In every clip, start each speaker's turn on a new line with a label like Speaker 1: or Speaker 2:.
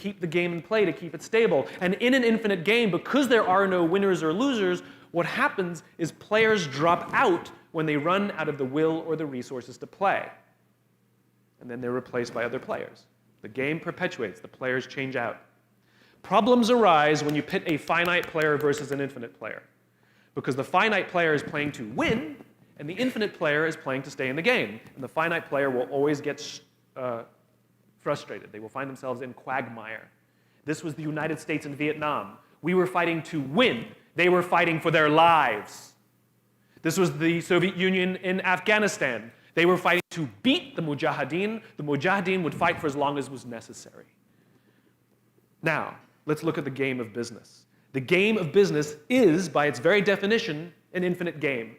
Speaker 1: keep the game in play, to keep it stable. And in an infinite game, because there are no winners or losers, what happens is players drop out when they run out of the will or the resources to play. And then they're replaced by other players. The game perpetuates. The players change out. Problems arise when you pit a finite player versus an infinite player, because the finite player is playing to win, and the infinite player is playing to stay in the game. And the finite player will always get frustrated. They will find themselves in quagmire. This was the United States and Vietnam. We were fighting to win. They were fighting for their lives. This was the Soviet Union in Afghanistan. They were fighting to beat the Mujahideen. The Mujahideen would fight for as long as was necessary. Now, let's look at the game of business. The game of business is, by its very definition, an infinite game.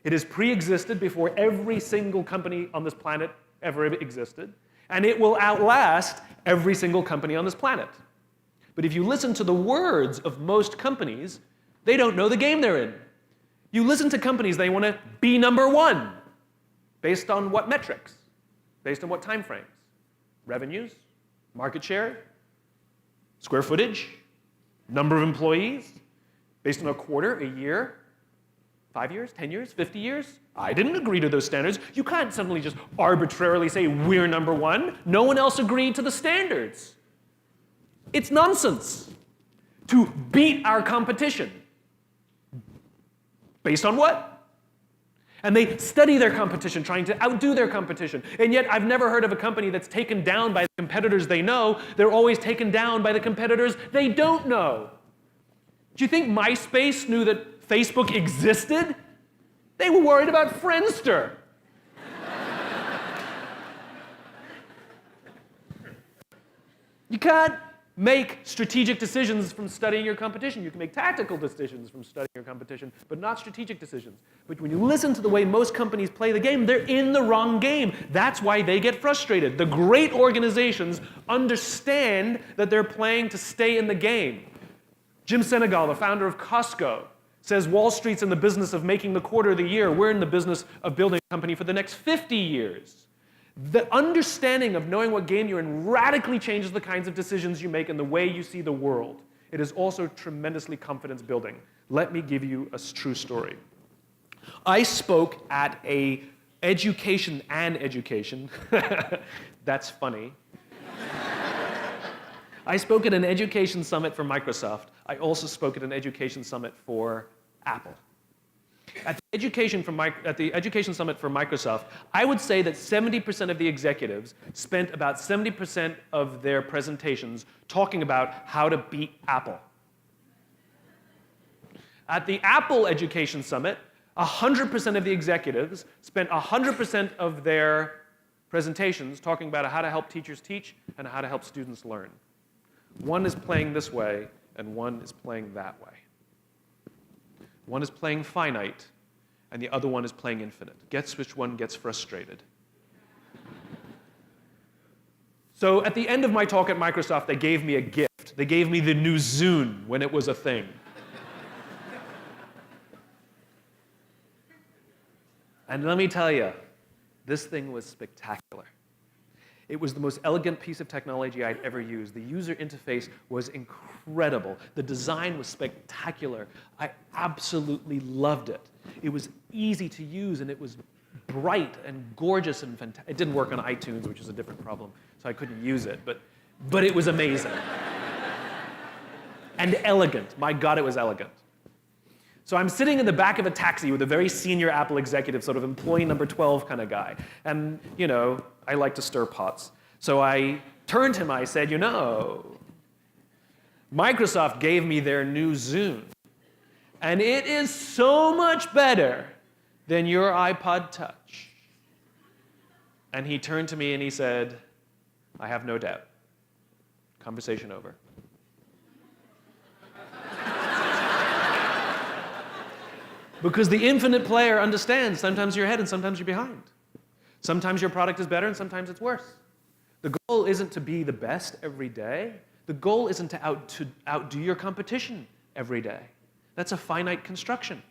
Speaker 1: It has pre-existed before every single company on this planet ever existed, and it will outlast every single company on this planet. But if you listen to the words of most companies, they don't know the game they're in. You listen to companies, they want to be number one. Based on what metrics? Based on what time frames? Revenues? Market share? Square footage? Number of employees? Based on a quarter, a year? 5 years? 10 years? 50 years? I didn't agree to those standards. You can't suddenly just arbitrarily say we're number one. No one else agreed to the standards. It's nonsense to beat our competition. Based on what? And they study their competition, trying to outdo their competition. And yet, I've never heard of a company that's taken down by the competitors they know. They're always taken down by the competitors they don't know. Do you think MySpace knew that Facebook existed? They were worried about Friendster. You can't make strategic decisions from studying your competition. You can make tactical decisions from studying your competition, but not strategic decisions. But when you listen to the way most companies play the game, they're in the wrong game. That's why they get frustrated. The great organizations understand that they're playing to stay in the game. Jim Senegal, the founder of Costco, says Wall Street's in the business of making the quarter of the year. We're in the business of building a company for the next 50 years. The understanding of knowing what game you're in radically changes the kinds of decisions you make and the way you see the world. It is also tremendously confidence building. Let me give you a true story. I spoke at a education, that's funny. I spoke at an education summit for Microsoft. I also spoke at an education summit for Apple. At the education summit for Microsoft, I would say that 70% of the executives spent about 70% of their presentations talking about how to beat Apple. At the Apple Education Summit, 100% of the executives spent 100% of their presentations talking about how to help teachers teach and how to help students learn. One is playing this way, and one is playing that way. One is playing finite, and the other one is playing infinite. Guess which one gets frustrated? So at the end of my talk at Microsoft, they gave me a gift. They gave me the new Zune when it was a thing. And let me tell you, this thing was spectacular. It was the most elegant piece of technology I'd ever used. The user interface was incredible. The design was spectacular. I absolutely loved it. It was easy to use, and it was bright and gorgeous and fantastic. It didn't work on iTunes, which is a different problem, so I couldn't use it, but it was amazing. And elegant. My God, it was elegant. So I'm sitting in the back of a taxi with a very senior Apple executive, sort of employee number 12 kind of guy. And, you know, I like to stir pots. So I turned to him, I said, you know, Microsoft gave me their new Zune. And it is so much better than your iPod Touch. And he turned to me and he said, I have no doubt. Conversation over. Because the infinite player understands sometimes you're ahead and sometimes you're behind. Sometimes your product is better and sometimes it's worse. The goal isn't to be the best every day. The goal isn't to outdo your competition every day. That's a finite construction.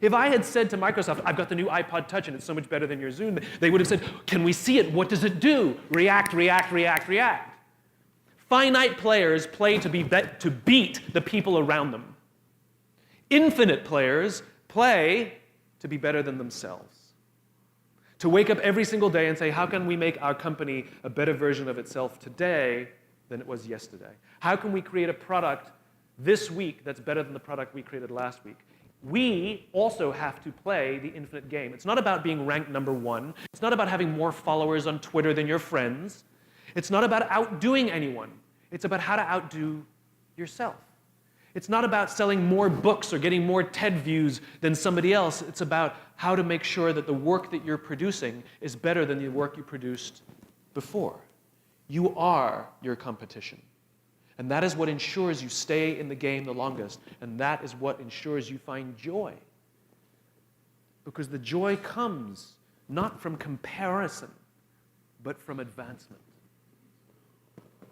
Speaker 1: If I had said to Microsoft, I've got the new iPod Touch and it's so much better than your Zune, they would have said, can we see it? What does it do? React, react, react, react. Finite players play to beat the people around them. Infinite players play to be better than themselves. To wake up every single day and say, how can we make our company a better version of itself today than it was yesterday? How can we create a product this week that's better than the product we created last week? We also have to play the infinite game. It's not about being ranked number one. It's not about having more followers on Twitter than your friends. It's not about outdoing anyone. It's about how to outdo yourself. It's not about selling more books or getting more TED views than somebody else. It's about how to make sure that the work that you're producing is better than the work you produced before. You are your competition. And that is what ensures you stay in the game the longest. And that is what ensures you find joy. Because the joy comes not from comparison, but from advancement.